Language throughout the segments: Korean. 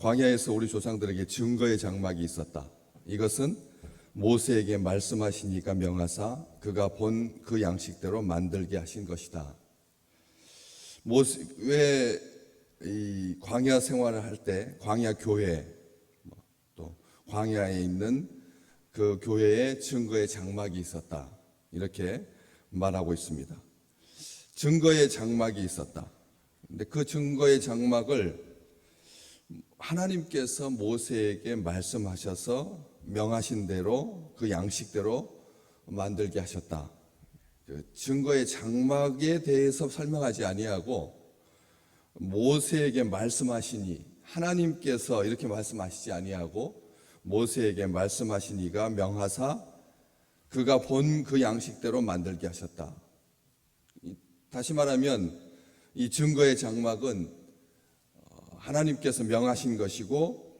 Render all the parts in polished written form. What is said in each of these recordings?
광야에서 우리 조상들에게 증거의 장막이 있었다. 이것은 모세에게 말씀하시니까 명하사 그가 본 그 양식대로 만들게 하신 것이다. 모세 왜 이 광야 생활을 할 때 광야 교회 또 광야에 있는 그 교회에 증거의 장막이 있었다. 이렇게 말하고 있습니다. 증거의 장막이 있었다. 근데 그 증거의 장막을 하나님께서 모세에게 말씀하셔서 명하신 대로 그 양식대로 만들게 하셨다. 그 증거의 장막에 대해서 설명하지 아니하고 모세에게 말씀하시니, 하나님께서 이렇게 말씀하시지 아니하고 모세에게 말씀하시니가 명하사 그가 본 그 양식대로 만들게 하셨다. 다시 말하면 이 증거의 장막은 하나님께서 명하신 것이고,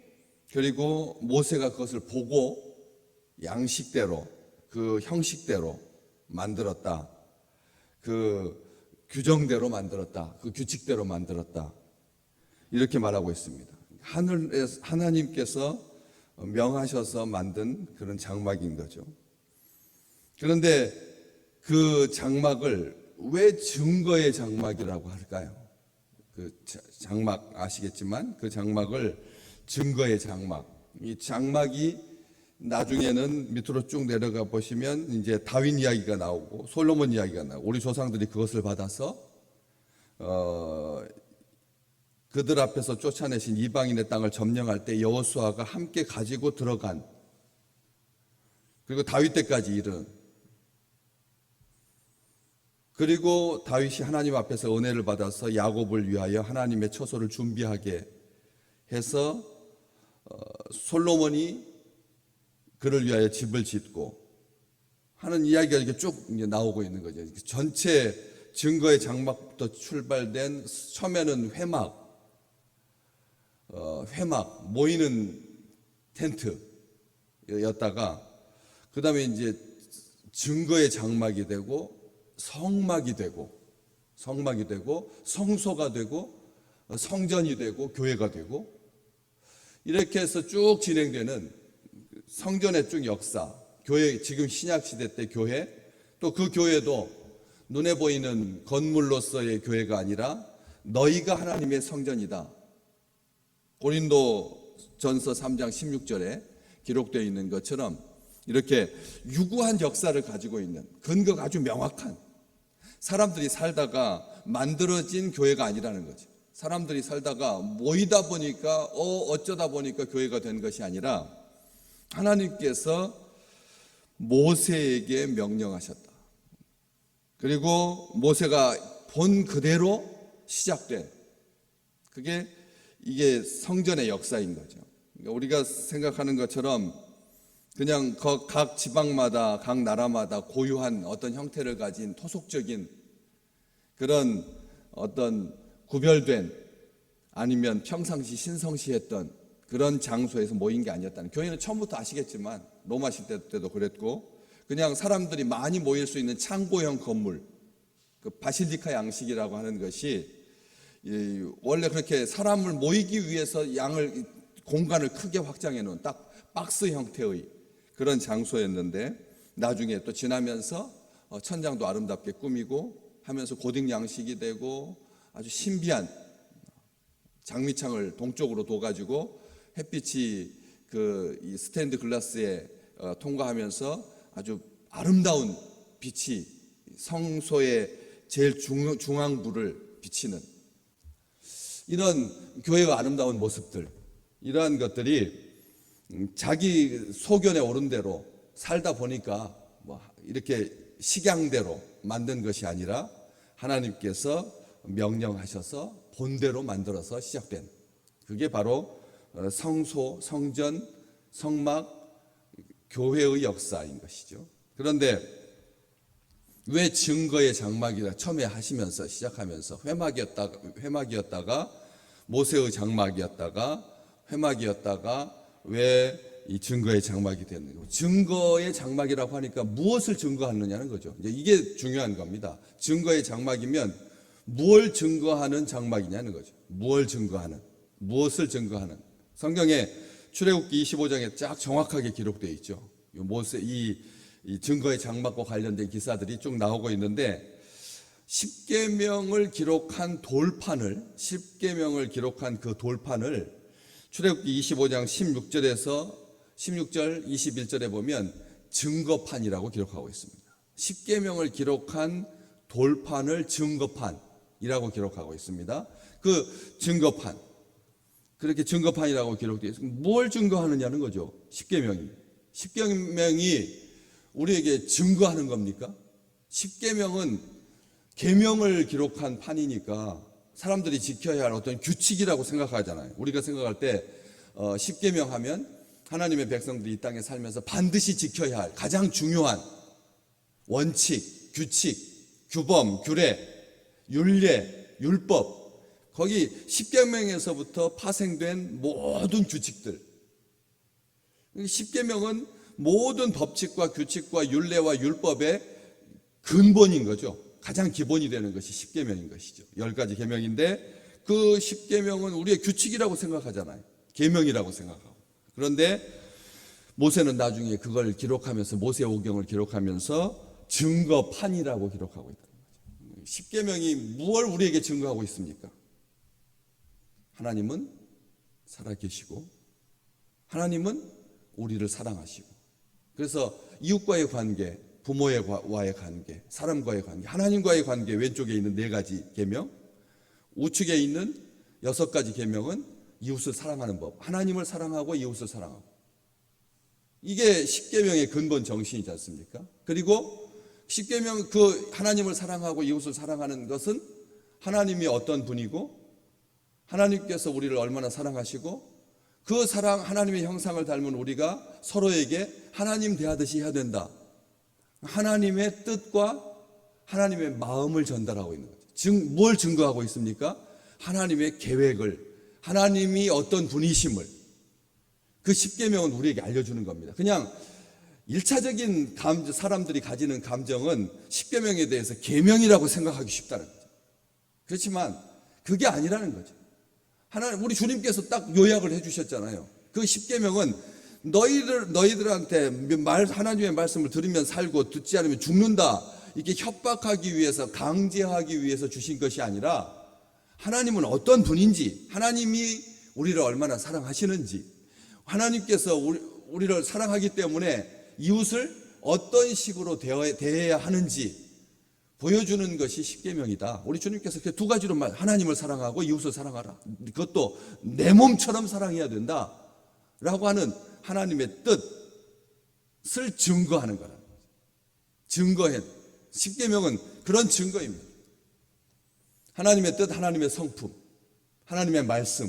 그리고 모세가 그것을 보고 양식대로, 그 형식대로 만들었다. 그 규정대로 만들었다. 그 규칙대로 만들었다. 이렇게 말하고 있습니다. 하나님께서 명하셔서 만든 그런 장막인 거죠. 그런데 그 장막을 왜 증거의 장막이라고 할까요? 그 장막 아시겠지만 그 장막을 증거의 장막. 이 장막이 나중에는 밑으로 쭉 내려가 보시면 이제 다윗 이야기가 나오고 솔로몬 이야기가 나오고 우리 조상들이 그것을 받아서 그들 앞에서 쫓아내신 이방인의 땅을 점령할 때 여호수아가 함께 가지고 들어간, 그리고 다윗 때까지 이른, 그리고 다윗이 하나님 앞에서 은혜를 받아서 야곱을 위하여 하나님의 처소를 준비하게 해서 솔로몬이 그를 위하여 집을 짓고 하는 이야기가 이렇게 쭉 나오고 있는 거죠. 전체 증거의 장막부터 출발된 처음에는 회막 모이는 텐트였다가 그 다음에 이제 증거의 장막이 되고 성막이 되고 성소가 되고 성전이 되고 교회가 되고 이렇게 해서 쭉 진행되는 성전의 쭉 역사, 교회, 지금 신약시대 때 교회, 또 그 교회도 눈에 보이는 건물로서의 교회가 아니라 너희가 하나님의 성전이다. 고린도전서 3장 16절에 기록되어 있는 것처럼 이렇게 유구한 역사를 가지고 있는, 근거가 아주 명확한, 사람들이 살다가 만들어진 교회가 아니라는 거죠. 사람들이 살다가 모이다 보니까 어쩌다 보니까 교회가 된 것이 아니라 하나님께서 모세에게 명령하셨다. 그리고 모세가 본 그대로 시작된, 이게 성전의 역사인 거죠. 그러니까 우리가 생각하는 것처럼 그냥 각 지방마다, 각 나라마다 고유한 어떤 형태를 가진 토속적인 그런 어떤 구별된, 아니면 평상시 신성시했던 그런 장소에서 모인 게 아니었다는, 교회는 처음부터 아시겠지만 로마 시대 때도 그랬고 그냥 사람들이 많이 모일 수 있는 창고형 건물, 그 바실리카 양식이라고 하는 것이 원래 그렇게 사람을 모이기 위해서 공간을 크게 확장해 놓은 딱 박스 형태의 그런 장소였는데, 나중에 또 지나면서 천장도 아름답게 꾸미고 하면서 고딕 양식이 되고 아주 신비한 장미창을 동쪽으로 둬가지고 햇빛이 이 스테인드 글라스에 통과하면서 아주 아름다운 빛이 성소의 제일 중앙부를 비치는 이런 교회의 아름다운 모습들, 이러한 것들이 자기 소견에 오른 대로 살다 보니까 이렇게 식양대로 만든 것이 아니라 하나님께서 명령하셔서 본대로 만들어서 시작된, 그게 바로 성소, 성전, 성막, 교회의 역사인 것이죠. 그런데 왜 증거의 장막이라 처음에 하시면서 시작하면서 회막이었다가 모세의 장막이었다가 회막이었다가 왜 이 증거의 장막이 됐는가? 증거의 장막이라고 하니까 무엇을 증거하느냐는 거죠. 이제 이게 중요한 겁니다. 증거의 장막이면 무엇을 증거하는 장막이냐는 거죠. 무엇을 증거하는, 성경에 출애굽기 25장에 쫙 정확하게 기록되어 있죠. 모세 이 증거의 장막과 관련된 기사들이 쭉 나오고 있는데, 십계명을 기록한 돌판을, 십계명을 기록한 그 돌판을 출애굽기 25장 16절에서 16절 21절에 보면 증거판이라고 기록하고 있습니다. 십계명을 기록한 돌판을 증거판이라고 기록하고 있습니다. 그 증거판, 그렇게 증거판이라고 기록되어 있습니다. 뭘 증거하느냐는 거죠. 십계명이 우리에게 증거하는 겁니까? 십계명은 계명을 기록한 판이니까 사람들이 지켜야 할 어떤 규칙이라고 생각하잖아요. 우리가 생각할 때 십계명 하면 하나님의 백성들이 이 땅에 살면서 반드시 지켜야 할 가장 중요한 원칙, 규칙, 규범, 규례, 율례, 율법, 거기 십계명에서부터 파생된 모든 규칙들. 십계명은 모든 법칙과 규칙과 율례와 율법의 근본인 거죠. 가장 기본이 되는 것이 십계명인 것이죠. 10가지 계명인데 그 십계명은 우리의 규칙이라고 생각하잖아요. 계명이라고 생각하고. 그런데 모세는 나중에 그걸 기록하면서, 모세오경을 기록하면서 증거판이라고 기록하고 있다는 거죠. 십계명이 무엇을 우리에게 증거하고 있습니까? 하나님은 살아계시고 하나님은 우리를 사랑하시고, 그래서 이웃과의 관계, 부모와의 관계, 사람과의 관계, 하나님과의 관계, 왼쪽에 있는 4가지 계명, 우측에 있는 6가지 계명은 이웃을 사랑하는 법, 하나님을 사랑하고 이웃을 사랑하고, 이게 십계명의 근본 정신이지 않습니까? 그리고 십계명, 그 하나님을 사랑하고 이웃을 사랑하는 것은 하나님이 어떤 분이고 하나님께서 우리를 얼마나 사랑하시고 그 사랑, 하나님의 형상을 닮은 우리가 서로에게 하나님 대하듯이 해야 된다. 하나님의 뜻과 하나님의 마음을 전달하고 있는 거죠. 뭘 증거하고 있습니까? 하나님의 계획을, 하나님이 어떤 분이심을, 그 십계명은 우리에게 알려주는 겁니다. 그냥 1차적인 사람들이 가지는 감정은 십계명에 대해서 계명이라고 생각하기 쉽다는 거죠. 그렇지만 그게 아니라는 거죠. 우리 주님께서 딱 요약을 해주셨잖아요. 그 십계명은 너희들한테 하나님의 말씀을 들으면 살고 듣지 않으면 죽는다, 이렇게 협박하기 위해서, 강제하기 위해서 주신 것이 아니라 하나님은 어떤 분인지, 하나님이 우리를 얼마나 사랑하시는지, 하나님께서 우리를 사랑하기 때문에 이웃을 어떤 식으로 대해야 하는지 보여주는 것이 십계명이다. 우리 주님께서 그 2가지로 하나님을 사랑하고 이웃을 사랑하라, 그것도 내 몸처럼 사랑해야 된다 라고 하는 하나님의 뜻을 증거하는 거라. 증거해. 십계명은 그런 증거입니다. 하나님의 뜻, 하나님의 성품, 하나님의 말씀,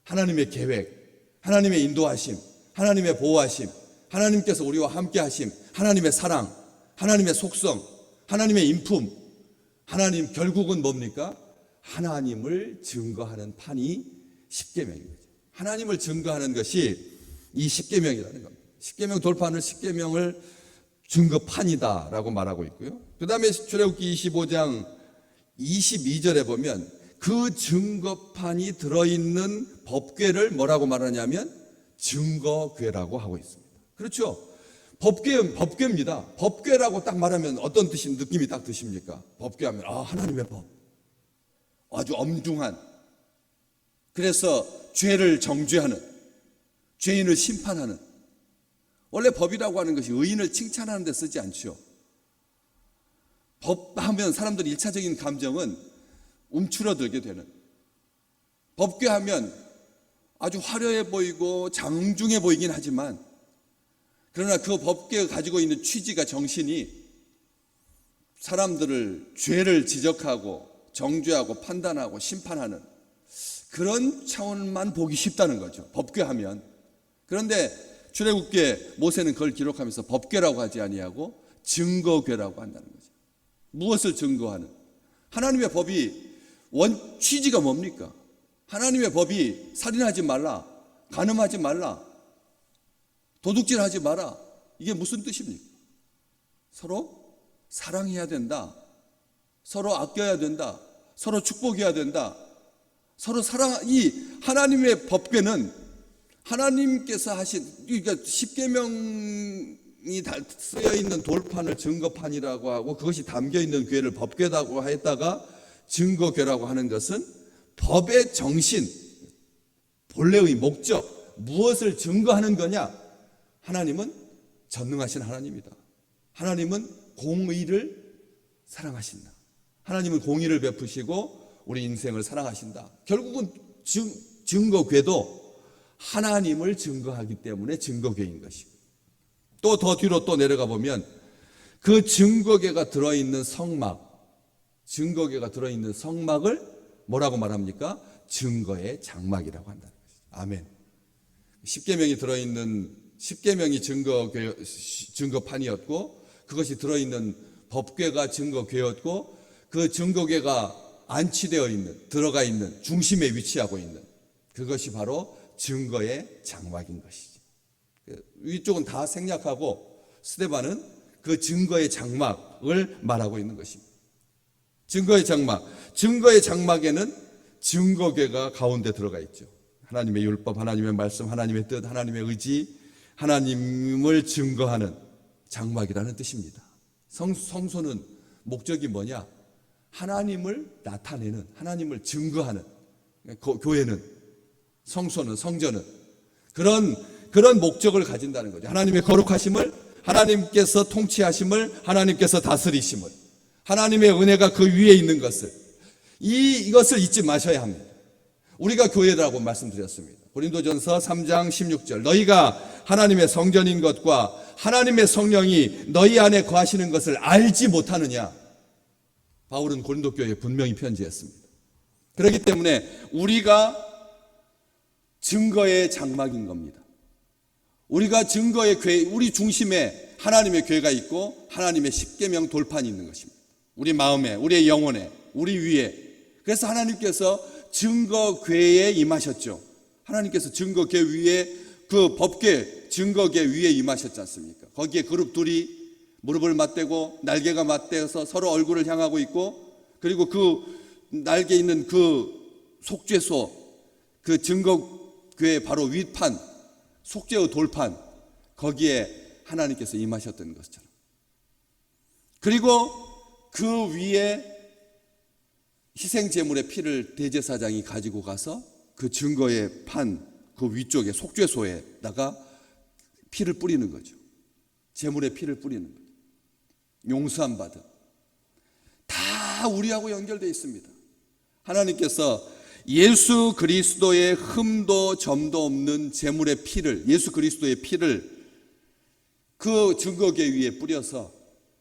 하나님의 계획, 하나님의 인도하심, 하나님의 보호하심, 하나님께서 우리와 함께 하심, 하나님의 사랑, 하나님의 속성, 하나님의 인품, 하나님, 결국은 뭡니까? 하나님을 증거하는 판이 십계명입니다. 하나님을 증거하는 것이 이 십계명이라는 겁니다. 십계명 돌판을 십계명을 증거판이다라고 말하고 있고요. 그 다음에 출애굽기 25장 22절에 보면 그 증거판이 들어있는 법궤를 뭐라고 말하냐면 증거궤라고 하고 있습니다. 그렇죠? 법궤입니다. 법궤라고 딱 말하면 어떤 느낌이 딱 드십니까? 법궤하면 하나님의 법, 아주 엄중한, 그래서 죄를 정죄하는, 죄인을 심판하는. 원래 법이라고 하는 것이 의인을 칭찬하는 데 쓰지 않죠. 법하면 사람들이 1차적인 감정은 움츠러들게 되는, 법궤하면 아주 화려해 보이고 장중해 보이긴 하지만, 그러나 그 법궤가 가지고 있는 취지가, 정신이 사람들을 죄를 지적하고 정죄하고 판단하고 심판하는 그런 차원만 보기 쉽다는 거죠, 법궤하면. 그런데 출애굽기에 모세는 그걸 기록하면서 법궤라고 하지 아니하고 증거궤라고 한다는 거죠. 무엇을 증거하는? 하나님의 법이 취지가 뭡니까? 하나님의 법이 살인하지 말라, 간음하지 말라, 도둑질하지 마라, 이게 무슨 뜻입니까? 서로 사랑해야 된다, 서로 아껴야 된다, 서로 축복해야 된다, 서로 이 하나님의 법궤는 하나님께서 하신, 그러니까 십계명이 다 쓰여 있는 돌판을 증거판이라고 하고 그것이 담겨 있는 교회를 법궤라고 했다가 증거궤라고 하는 것은 법의 정신, 본래의 목적, 무엇을 증거하는 거냐? 하나님은 전능하신 하나님이다. 하나님은 공의를 사랑하신다. 하나님은 공의를 베푸시고 우리 인생을 사랑하신다. 결국은 증거궤도 하나님을 증거하기 때문에 증거궤인 것이고, 또 더 뒤로 또 내려가 보면 그 증거궤가 들어있는 증거궤가 들어있는 성막을 뭐라고 말합니까? 증거의 장막이라고 한다는 것이죠. 아멘. 십계명이 들어있는, 십계명이 증거판이었고 그것이 들어있는 법궤가 증거궤였고, 그 증거궤가 안치되어 있는, 들어가 있는, 중심에 위치하고 있는 그것이 바로 증거의 장막인 것이죠. 위쪽은 다 생략하고 스데반은 그 증거의 장막을 말하고 있는 것입니다. 증거의 장막, 증거의 장막에는 증거궤가 가운데 들어가 있죠. 하나님의 율법, 하나님의 말씀, 하나님의 뜻, 하나님의 의지, 하나님을 증거하는 장막이라는 뜻입니다. 성소는 목적이 뭐냐? 하나님을 나타내는, 하나님을 증거하는, 교회는, 성소는, 성전은 그런 목적을 가진다는 거죠. 하나님의 거룩하심을, 하나님께서 통치하심을, 하나님께서 다스리심을, 하나님의 은혜가 그 위에 있는 것을, 이것을 잊지 마셔야 합니다. 우리가 교회라고 말씀드렸습니다. 고린도전서 3장 16절, 너희가 하나님의 성전인 것과 하나님의 성령이 너희 안에 거하시는 것을 알지 못하느냐? 바울은 고린도 교회에 분명히 편지했습니다. 그렇기 때문에 우리가 증거의 장막인 겁니다. 우리가 증거의 교회, 우리 중심에 하나님의 교회가 있고 하나님의 십계명 돌판이 있는 것입니다. 우리 마음에, 우리의 영혼에, 우리 위에. 그래서 하나님께서 증거궤에 임하셨죠. 하나님께서 증거궤 위에, 그 법궤, 증거궤 위에 임하셨지 않습니까? 거기에 그룹 둘이 무릎을 맞대고 날개가 맞대어서 서로 얼굴을 향하고 있고, 그리고 그 날개 있는 그 속죄소, 그 증거궤 바로 윗판, 속죄의 돌판, 거기에 하나님께서 임하셨던 것처럼. 그리고 그 위에 희생제물의 피를 대제사장이 가지고 가서 그 증거의 판, 그 위쪽에 속죄소에다가 피를 뿌리는 거죠. 제물의 피를 뿌리는 거죠. 용서함 받은. 다 우리하고 연결되어 있습니다. 하나님께서 예수 그리스도의 흠도 점도 없는 제물의 피를, 예수 그리스도의 피를 그 증거궤 위에 뿌려서,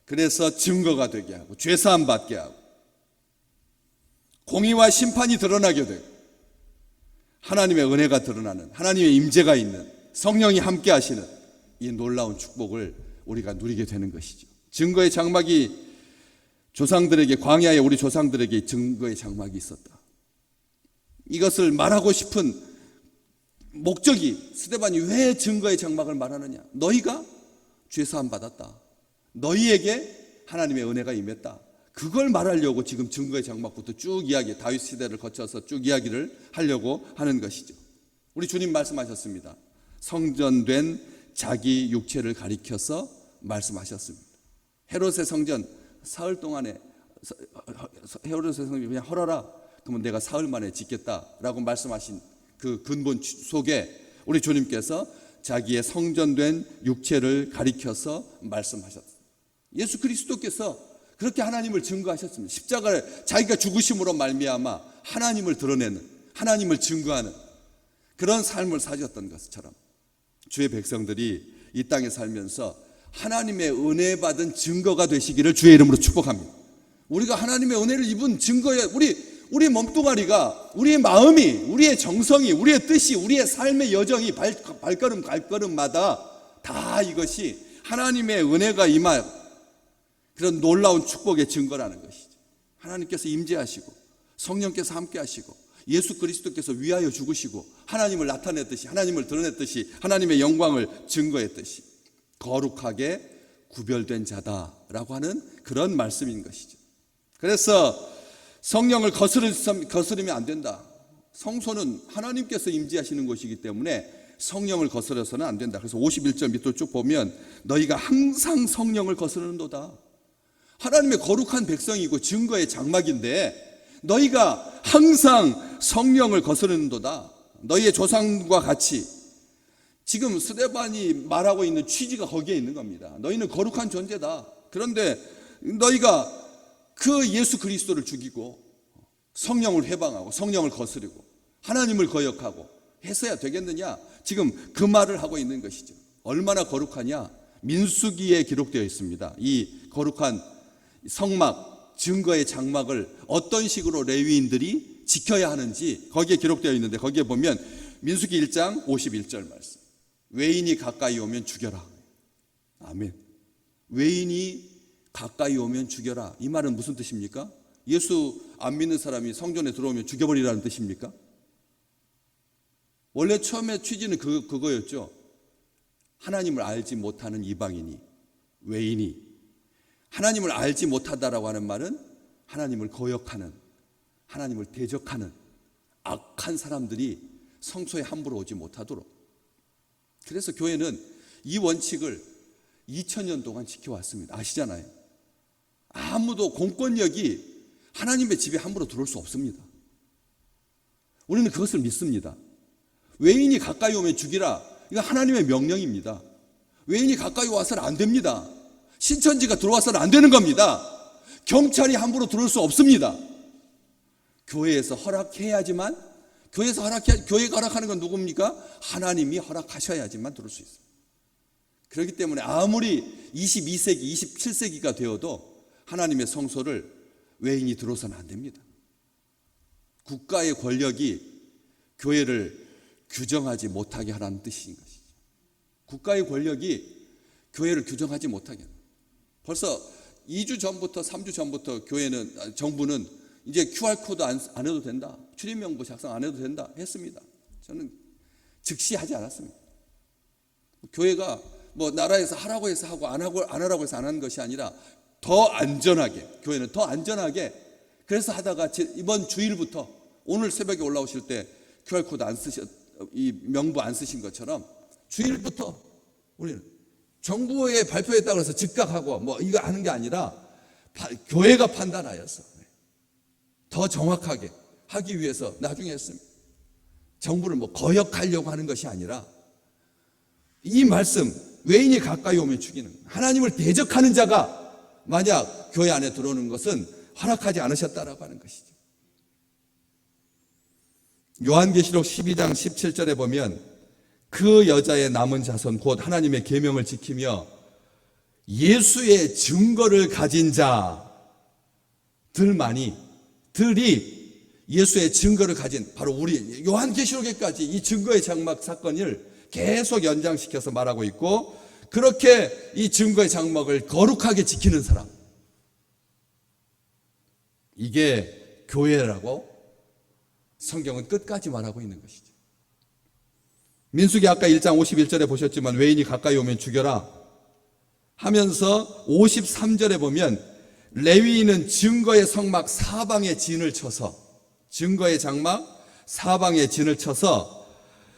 그래서 증거가 되게 하고 죄사함 받게 하고 공의와 심판이 드러나게 되고 하나님의 은혜가 드러나는, 하나님의 임재가 있는, 성령이 함께 하시는 이 놀라운 축복을 우리가 누리게 되는 것이죠. 증거의 장막이 조상들에게, 광야에 우리 조상들에게 증거의 장막이 있었다. 이것을 말하고 싶은 목적이, 스데반이 왜 증거의 장막을 말하느냐? 너희가 죄사함 받았다. 너희에게 하나님의 은혜가 임했다. 그걸 말하려고 지금 증거의 장막부터 쭉 이야기, 다윗 시대를 거쳐서 쭉 이야기를 하려고 하는 것이죠. 우리 주님 말씀하셨습니다. 성전된 자기 육체를 가리켜서 말씀하셨습니다. 헤롯의 성전 사흘 동안에, 헤롯의 성전 그냥 헐어라, 그러면 내가 사흘 만에 짓겠다라고 말씀하신 그 근본 속에 우리 주님께서 자기의 성전된 육체를 가리켜서 말씀하셨습니다. 예수 그리스도께서 그렇게 하나님을 증거하셨습니다. 십자가를 자기가 죽으심으로 말미암아 하나님을 드러내는, 하나님을 증거하는 그런 삶을 사셨던 것처럼 주의 백성들이 이 땅에 살면서 하나님의 은혜 받은 증거가 되시기를 주의 이름으로 축복합니다. 우리가 하나님의 은혜를 입은 증거에 우리 몸뚱아리가, 우리의 마음이, 우리의 정성이, 우리의 뜻이, 우리의 삶의 여정이 발걸음마다 다 이것이 하나님의 은혜가 임할 그런 놀라운 축복의 증거라는 것이죠. 하나님께서 임재하시고 성령께서 함께 하시고 예수 그리스도께서 위하여 죽으시고 하나님을 나타냈듯이, 하나님을 드러냈듯이, 하나님의 영광을 증거했듯이 거룩하게 구별된 자다라고 하는 그런 말씀인 것이죠. 그래서 성령을 거스르면 안 된다. 성소는 하나님께서 임재하시는 곳이기 때문에 성령을 거스려서는 안 된다. 그래서 51절 밑으로 쭉 보면 너희가 항상 성령을 거스르는도다. 하나님의 거룩한 백성이고 증거의 장막인데 너희가 항상 성령을 거스르는도다. 너희의 조상과 같이. 지금 스데반이 말하고 있는 취지가 거기에 있는 겁니다. 너희는 거룩한 존재다. 그런데 너희가 그 예수 그리스도를 죽이고 성령을 회방하고 성령을 거스르고 하나님을 거역하고 했어야 되겠느냐? 지금 그 말을 하고 있는 것이죠. 얼마나 거룩하냐? 민수기에 기록되어 있습니다. 이 거룩한 성막, 증거의 장막을 어떤 식으로 레위인들이 지켜야 하는지 거기에 기록되어 있는데, 거기에 보면 민수기 1장 51절 말씀. 외인이 가까이 오면 죽여라. 아멘. 외인이 가까이 오면 죽여라. 이 말은 무슨 뜻입니까? 예수 안 믿는 사람이 성전에 들어오면 죽여버리라는 뜻입니까? 원래 처음에 취지는 그거였죠. 하나님을 알지 못하는 이방인이, 외인이 하나님을 알지 못하다라고 하는 말은 하나님을 거역하는, 하나님을 대적하는 악한 사람들이 성소에 함부로 오지 못하도록. 그래서 교회는 이 원칙을 2000년 동안 지켜왔습니다. 아시잖아요. 아무도 공권력이 하나님의 집에 함부로 들어올 수 없습니다. 우리는 그것을 믿습니다. 외인이 가까이 오면 죽이라. 이거 하나님의 명령입니다. 외인이 가까이 와서는 안 됩니다. 신천지가 들어와서는 안 되는 겁니다. 경찰이 함부로 들어올 수 없습니다. 교회에서 허락해야지만, 교회가 허락하는 건 누굽니까? 하나님이 허락하셔야지만 들어올 수 있습니다. 그렇기 때문에 아무리 22세기, 27세기가 되어도 하나님의 성소를 외인이 들어서는 안 됩니다. 국가의 권력이 교회를 규정하지 못하게 하라는 뜻인 것이죠. 국가의 권력이 교회를 규정하지 못하게 합니다. 벌써 2주 전부터 3주 전부터 정부는 이제 QR코드 안 해도 된다, 출입명부 작성 안 해도 된다 했습니다. 저는 즉시 하지 않았습니다. 교회가 뭐 나라에서 하라고 해서 하고 안 하라고 해서 안 하는 것이 아니라 더 안전하게, 교회는 더 안전하게, 그래서 하다가 이번 주일부터 오늘 새벽에 올라오실 때 QR코드 이 명부 안 쓰신 것처럼 주일부터 우리는 정부에 발표했다고 해서 즉각하고 뭐 이거 하는 게 아니라 교회가 판단하여서 더 정확하게 하기 위해서 나중에 했습니다. 정부를 뭐 거역하려고 하는 것이 아니라 이 말씀, 외인이 가까이 오면 죽이는, 하나님을 대적하는 자가 만약 교회 안에 들어오는 것은 허락하지 않으셨다라고 하는 것이죠. 요한계시록 12장 17절에 보면 그 여자의 남은 자손 곧 하나님의 계명을 지키며 예수의 증거를 가진 들이 예수의 증거를 가진, 바로 우리 요한계시록에까지 이 증거의 장막 사건을 계속 연장시켜서 말하고 있고, 그렇게 이 증거의 장막을 거룩하게 지키는 사람, 이게 교회라고 성경은 끝까지 말하고 있는 것이죠. 민수기 아까 1장 51절에 보셨지만 외인이 가까이 오면 죽여라 하면서 53절에 보면 레위인은 증거의 성막 사방에 진을 쳐서, 증거의 장막 사방에 진을 쳐서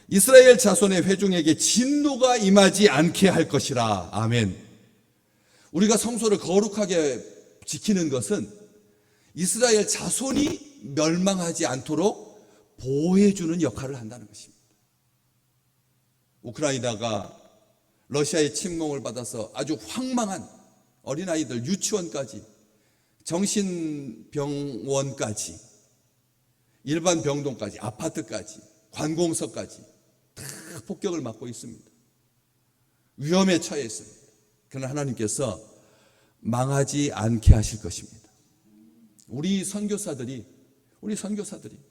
이스라엘 자손의 회중에게 진노가 임하지 않게 할 것이라. 아멘. 우리가 성소를 거룩하게 지키는 것은 이스라엘 자손이 멸망하지 않도록 보호해주는 역할을 한다는 것입니다. 우크라이나가 러시아의 침공을 받아서 아주 황망한 어린아이들, 유치원까지, 정신병원까지, 일반 병동까지, 아파트까지, 관공서까지 다 폭격을 맞고 있습니다. 위험에 처해 있습니다. 그러나 하나님께서 망하지 않게 하실 것입니다. 우리 선교사들이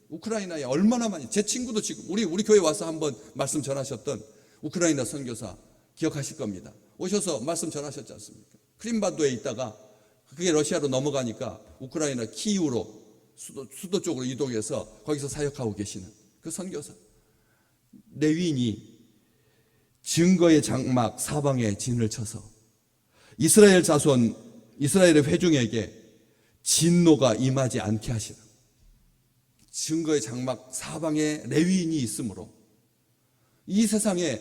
우크라이나에 얼마나 많이, 제 친구도 지금 우리 교회 와서 한번 말씀 전하셨던 우크라이나 선교사 기억하실 겁니다. 오셔서 말씀 전하셨지 않습니까? 크림반도에 있다가 그게 러시아로 넘어가니까 우크라이나 키이우로 수도 쪽으로 이동해서 거기서 사역하고 계시는 그 선교사. 레위인이 증거의 장막 사방에 진을 쳐서 이스라엘 자손, 이스라엘의 회중에게 진노가 임하지 않게 하시라. 증거의 장막 사방에 레위인이 있으므로 이 세상에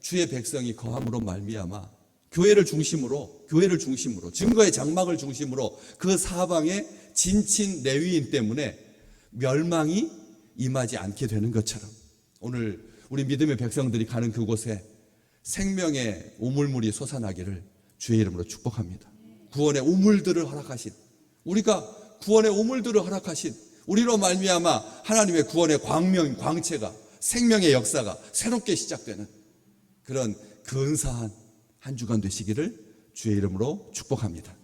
주의 백성이 거함으로 말미암아 교회를 중심으로 증거의 장막을 중심으로 그 사방에 진친 레위인 때문에 멸망이 임하지 않게 되는 것처럼 오늘 우리 믿음의 백성들이 가는 그곳에 생명의 우물물이 솟아나기를 주의 이름으로 축복합니다. 구원의 우물들을 허락하신, 우리가 구원의 우물들을 허락하신, 우리로 말미암아 하나님의 구원의 광채가, 생명의 역사가 새롭게 시작되는 그런 근사한 한 주간 되시기를 주의 이름으로 축복합니다.